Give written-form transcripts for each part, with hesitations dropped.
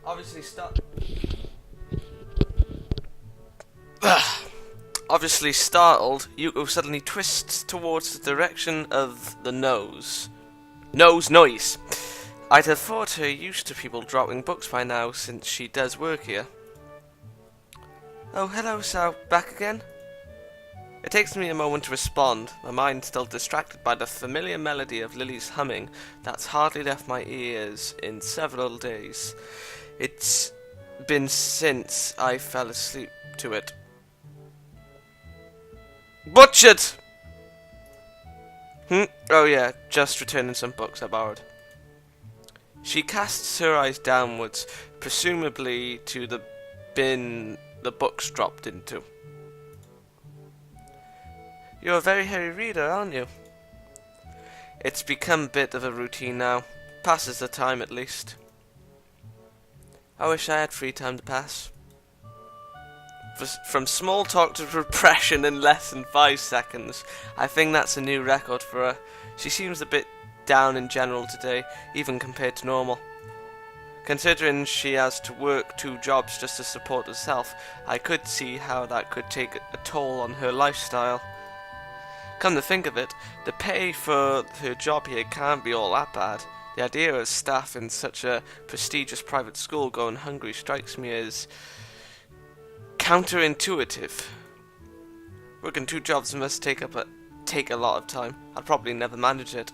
Obviously Obviously startled, Yuko suddenly twists towards the direction of the nose. Nose noise! I'd have thought her used to people dropping books by now, since she does work here. Oh, hello, Sao. Back again? It takes me a moment to respond, my mind still distracted by the familiar melody of Lilly's humming that's hardly left my ears in several days. It's been since I fell asleep to it. Butchered! Oh yeah, just returning some books I borrowed. She casts her eyes downwards, presumably to the bin the books dropped into. You're a very heavy reader, aren't you? It's become a bit of a routine now. Passes the time, at least. I wish I had free time to pass. From small talk to repression in less than 5 seconds. I think that's a new record for her. She seems a bit down in general today, even compared to normal. Considering she has to work 2 jobs just to support herself, I could see how that could take a toll on her lifestyle. Come to think of it, the pay for her job here can't be all that bad. The idea of staff in such a prestigious private school going hungry strikes me as counterintuitive. Working 2 jobs must take a lot of time. I'd probably never manage it.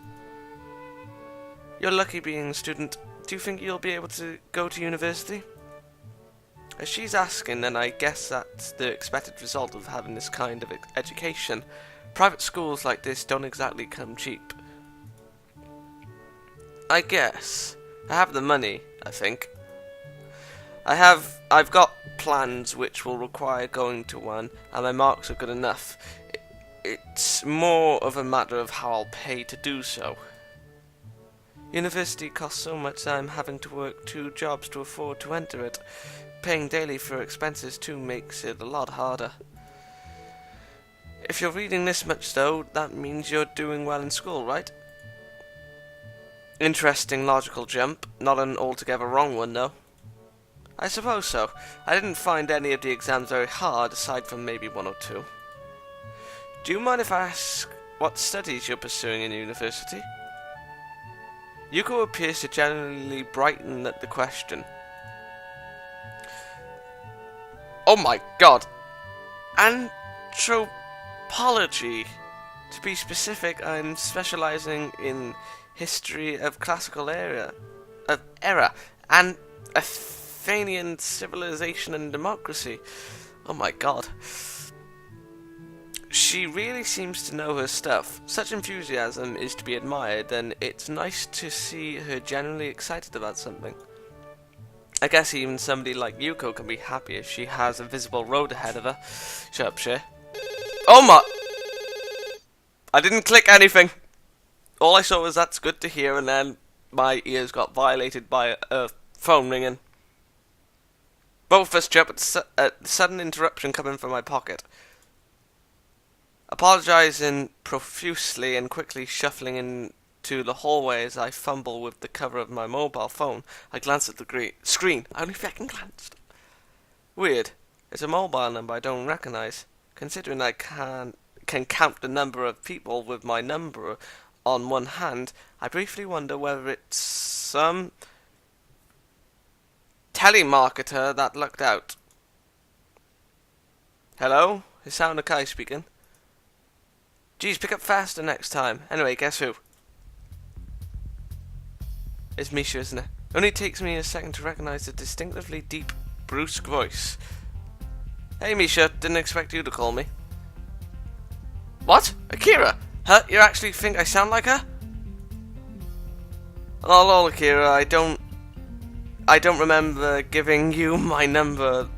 You're lucky being a student. Do you think you'll be able to go to university? As she's asking, then I guess that's the expected result of having this kind of education. Private schools like this don't exactly come cheap. I guess. I have the money, I think. I've got plans which will require going to one, and my marks are good enough. It's more of a matter of how I'll pay to do so. University costs so much that I'm having to work 2 jobs to afford to enter it. Paying daily for expenses too makes it a lot harder. If you're reading this much though, that means you're doing well in school, right? Interesting logical jump, not an altogether wrong one though. I suppose so. I didn't find any of the exams very hard, aside from maybe 1 or 2. Do you mind if I ask what studies you're pursuing in university? Yuko appears to genuinely brighten at the question. Oh my god! Anthropology! To be specific, I'm specializing in history of classical era, and Athenian civilization and democracy. Oh my god. She really seems to know her stuff. Such enthusiasm is to be admired, and it's nice to see her genuinely excited about something. I guess even somebody like Yuko can be happy if she has a visible road ahead of her. Shut up, Shay. Oh my... I didn't click anything. All I saw was that's good to hear, and then my ears got violated by a phone ringing. Both of us jumped at the sudden interruption coming from my pocket. Apologizing profusely and quickly shuffling into the hallway as I fumble with the cover of my mobile phone, I glanced at the screen. I only fucking glanced. Weird. It's a mobile number I don't recognize. Considering I can count the number of people with my number on one hand, I briefly wonder whether it's some telemarketer that lucked out. Hello? Is Sao Nakai speaking? Geez, pick up faster next time. Anyway, guess who? It's Misha, isn't it? Only takes me a second to recognize the distinctively deep, brusque voice. Hey Misha, didn't expect you to call me. What? Akira? Huh? You actually think I sound like her? Oh lol, Akira, I don't remember giving you my number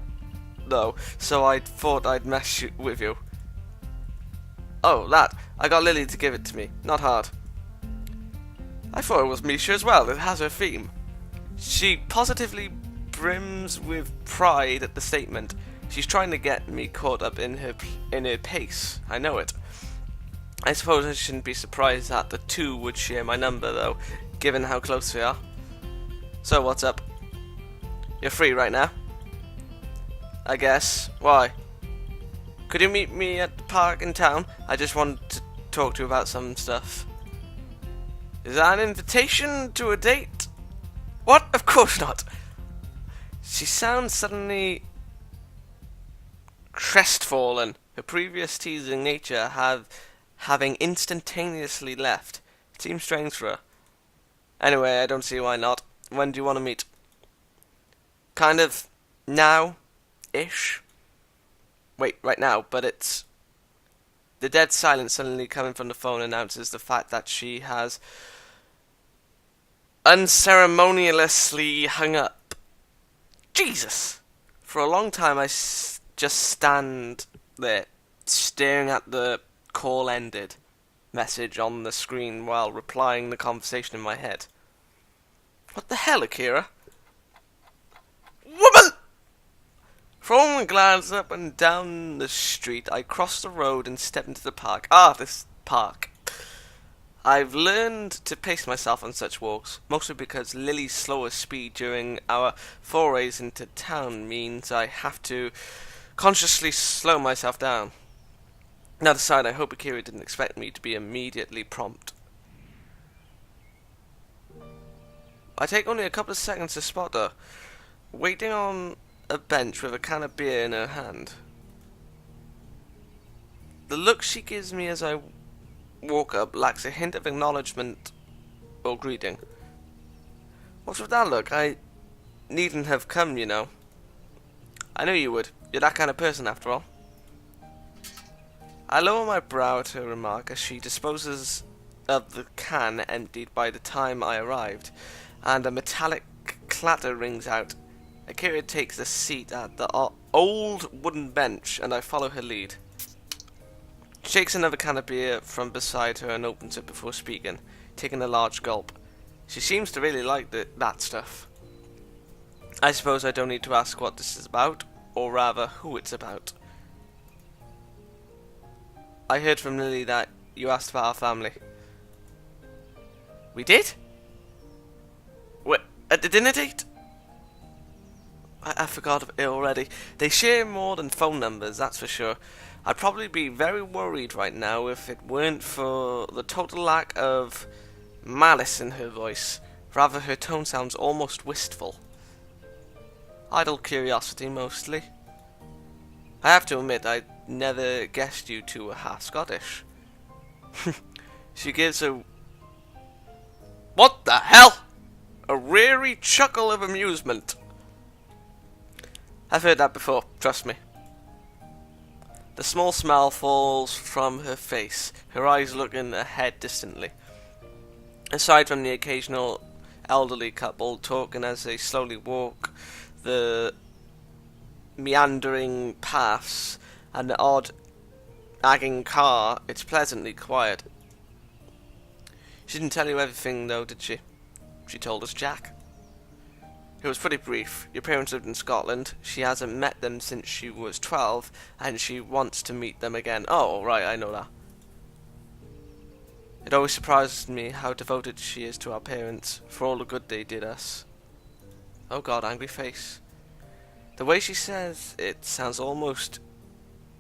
though, so I thought I'd mess with you. Oh, that. I got Lilly to give it to me. Not hard. I thought it was Misha as well. It has her theme. She positively brims with pride at the statement. She's trying to get me caught up in her pace. I know it. I suppose I shouldn't be surprised that the 2 would share my number, though, given how close we are. So, what's up? You're free right now? I guess. Why? Could you meet me at the park in town? I just wanted to talk to you about some stuff. Is that an invitation to a date? What? Of course not. She sounds suddenly crestfallen. Her previous teasing nature having instantaneously left. It seems strange for her. Anyway, I don't see why not. When do you want to meet? Kind of now-ish. Wait, right now, but it's... The dead silence suddenly coming from the phone announces the fact that she has unceremoniously hung up. Jesus! For a long time I just stand there, staring at the call ended message on the screen while replying the conversation in my head. What the hell, Akira? Woman! Throwing a glance up and down the street, I crossed the road and stepped into the park. Ah, this park. I've learned to pace myself on such walks, mostly because Lilly's slower speed during our forays into town means I have to consciously slow myself down. On the other side, I hope Akira didn't expect me to be immediately prompt. I take only a couple of seconds to spot her, waiting on a bench with a can of beer in her hand. The look she gives me as I walk up lacks a hint of acknowledgement or greeting. What's with that look? I needn't have come, you know. I knew you would. You're that kind of person, after all. I lower my brow at her remark as she disposes of the can emptied by the time I arrived, and a metallic clatter rings out. Akira takes a seat at the old wooden bench, and I follow her lead. She shakes another can of beer from beside her and opens it before speaking, taking a large gulp. She seems to really like that stuff. I suppose I don't need to ask what this is about, or rather, who it's about. I heard from Lilly that you asked about our family. We did? What, at the dinner date? I forgot it already. They share more than phone numbers, that's for sure. I'd probably be very worried right now if it weren't for the total lack of malice in her voice. Rather, her tone sounds almost wistful. Idle curiosity, mostly. I have to admit, I never guessed you two were half Scottish. She gives a... What the hell? A weary chuckle of amusement. I've heard that before, trust me. The small smile falls from her face, her eyes looking ahead distantly. Aside from the occasional elderly couple talking as they slowly walk the meandering paths and the odd nagging car, it's pleasantly quiet. She didn't tell you everything though, did she? She told us Jack. It was pretty brief. Your parents lived in Scotland. She hasn't met them since she was 12, and she wants to meet them again. Oh, right, I know that. It always surprises me how devoted she is to our parents, for all the good they did us. Oh god, angry face. The way she says it sounds almost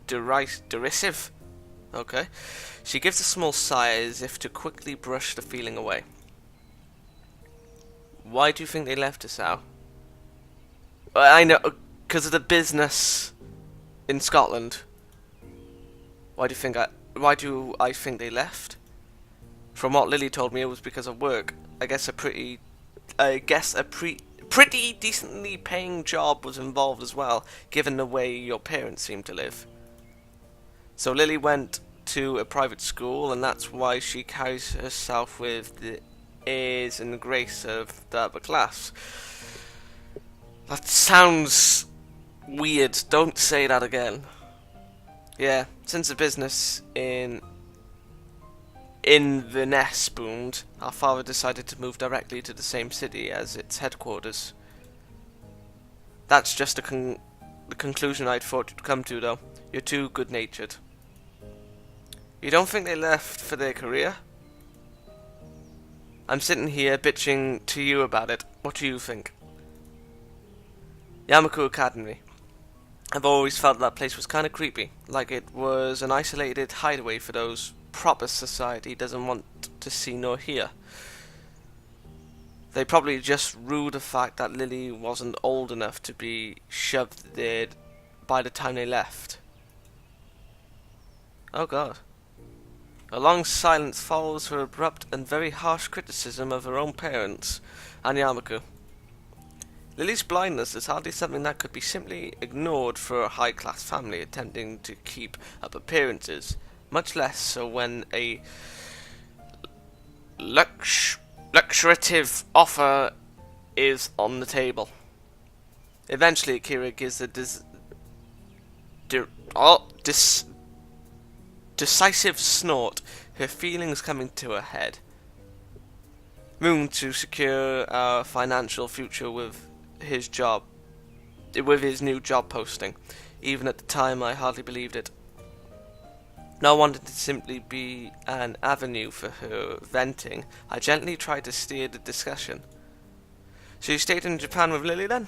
derisive. Okay. She gives a small sigh as if to quickly brush the feeling away. Why do you think they left us, Al? I know, because of the business in Scotland. Why do I think they left? From what Lilly told me, it was because of work. I guess a pretty decently paying job was involved as well, given the way your parents seem to live. So Lilly went to a private school, and that's why she carries herself with the airs and grace of the upper class. That sounds weird. Don't say that again. Yeah, since the business in Inverness boomed, our father decided to move directly to the same city as its headquarters. That's just the conclusion I'd thought you'd come to, though. You're too good-natured. You don't think they left for their career? I'm sitting here bitching to you about it. What do you think? Yamaku Academy. I've always felt that place was kind of creepy, like it was an isolated hideaway for those proper society doesn't want to see nor hear. They probably just rue the fact that Lilly wasn't old enough to be shoved there by the time they left. Oh god. A long silence follows her abrupt and very harsh criticism of her own parents and Yamaku. Lily's blindness is hardly something that could be simply ignored for a high-class family attempting to keep up appearances, much less so when a lucrative offer is on the table. Eventually, Akira gives a decisive snort, her feelings coming to a head. Moon to secure our financial future with his new job posting. Even at the time, I hardly believed it. Not wanting to simply be an avenue for her venting, I gently tried to steer the discussion. So you stayed in Japan with Lily then?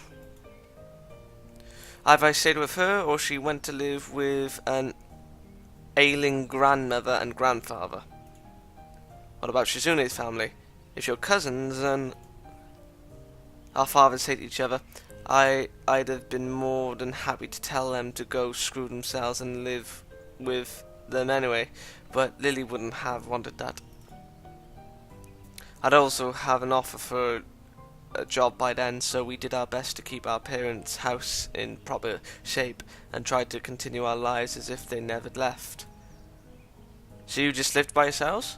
Either I stayed with her, or she went to live with an ailing grandmother and grandfather. What about Shizune's family? If you're cousins and our fathers hate each other, I'd have been more than happy to tell them to go screw themselves and live with them anyway, but Lily wouldn't have wanted that. I'd also have an offer for a job by then, so we did our best to keep our parents' house in proper shape and tried to continue our lives as if they never left. So you just lived by yourselves?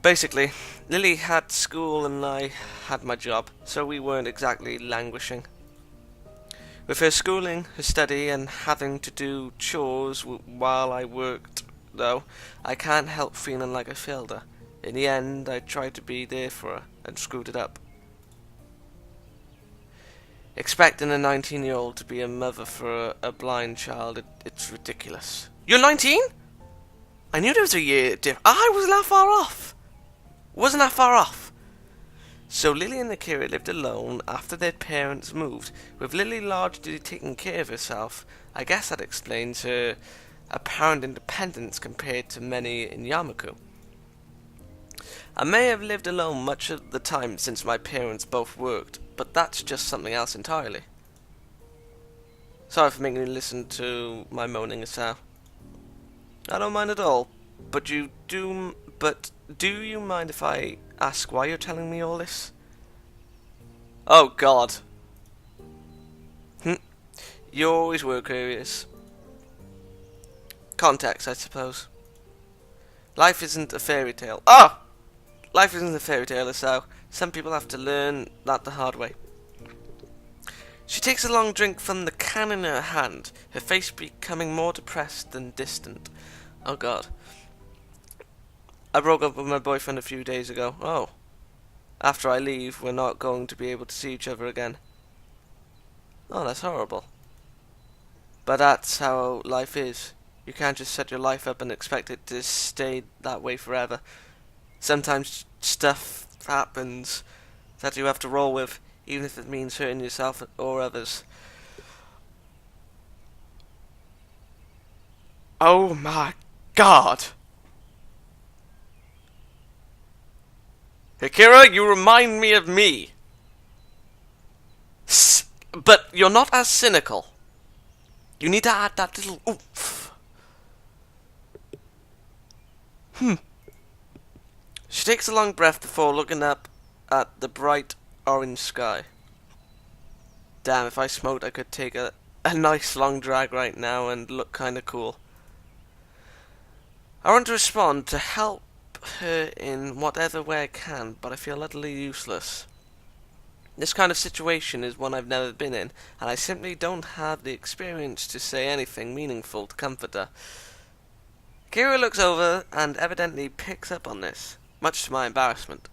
Basically, Lily had school and I had my job, so we weren't exactly languishing. With her schooling, her study, and having to do chores while I worked, though, I can't help feeling like I failed her. In the end, I tried to be there for her, and screwed it up. Expecting a 19-year-old to be a mother for a blind child, it's ridiculous. You're 19? I knew there was a year difference. I wasn't that far off. Wasn't that far off. So Lily and Akira lived alone after their parents moved, with Lily largely taking care of herself. I guess that explains her apparent independence compared to many in Yamaku. I may have lived alone much of the time since my parents both worked, but that's just something else entirely. Sorry for making you listen to my moaning aside. I don't mind at all, but do you mind if I ask why you're telling me all this? Oh god. You always were curious. Context, I suppose. Life isn't a fairy tale. Ah! Life isn't a fairy tale, so some people have to learn that the hard way. She takes a long drink from the can in her hand, her face becoming more depressed than distant. Oh god. I broke up with my boyfriend a few days ago. Oh. After I leave, we're not going to be able to see each other again. Oh, that's horrible. But that's how life is. You can't just set your life up and expect it to stay that way forever. Sometimes stuff happens that you have to roll with, even if it means hurting yourself or others. Oh my god! Akira, you remind me of me. But you're not as cynical. You need to add that little oomph. She takes a long breath before looking up at the bright orange sky. Damn, if I smoked I could take a nice long drag right now and look kinda cool. I want to respond to help her in whatever way I can, but I feel utterly useless. This kind of situation is one I've never been in, and I simply don't have the experience to say anything meaningful to comfort her. Kira looks over and evidently picks up on this, much to my embarrassment.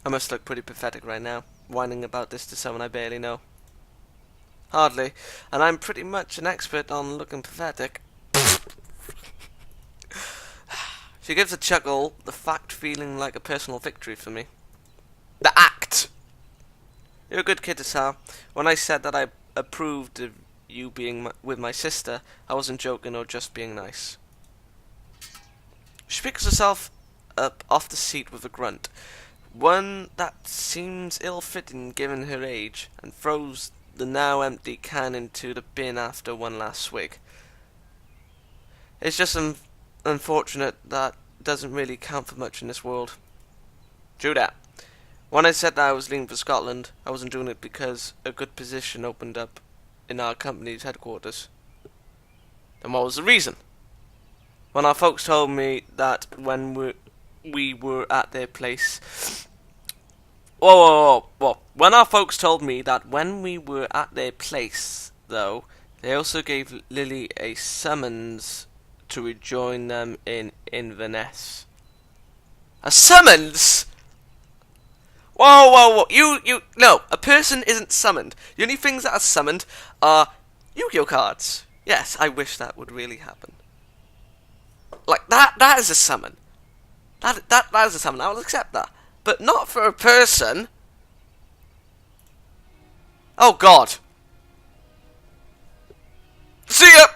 I must look pretty pathetic right now, whining about this to someone I barely know. Hardly, and I'm pretty much an expert on looking pathetic. She gives a chuckle, the fact feeling like a personal victory for me. The act! You're a good kid, Asal. When I said that I approved of you being with my sister, I wasn't joking or just being nice. She picks herself up off the seat with a grunt, one that seems ill-fitting given her age, and throws the now empty can into the bin after one last swig. It's just unfortunate that doesn't really count for much in this world. True that. When I said that I was leaving for Scotland, I wasn't doing it because a good position opened up in our company's headquarters. Then what was the reason? When our folks told me that when we were at their place... Whoa. When our folks told me that when we were at their place, though, they also gave Lilly a summons to rejoin them in Inverness. A summons? Whoa. No, a person isn't summoned. The only things that are summoned are Yu-Gi-Oh cards. Yes, I wish that would really happen. Like, that is a summon. That is a summon, I will accept that. But not for a person. Oh, God. See ya!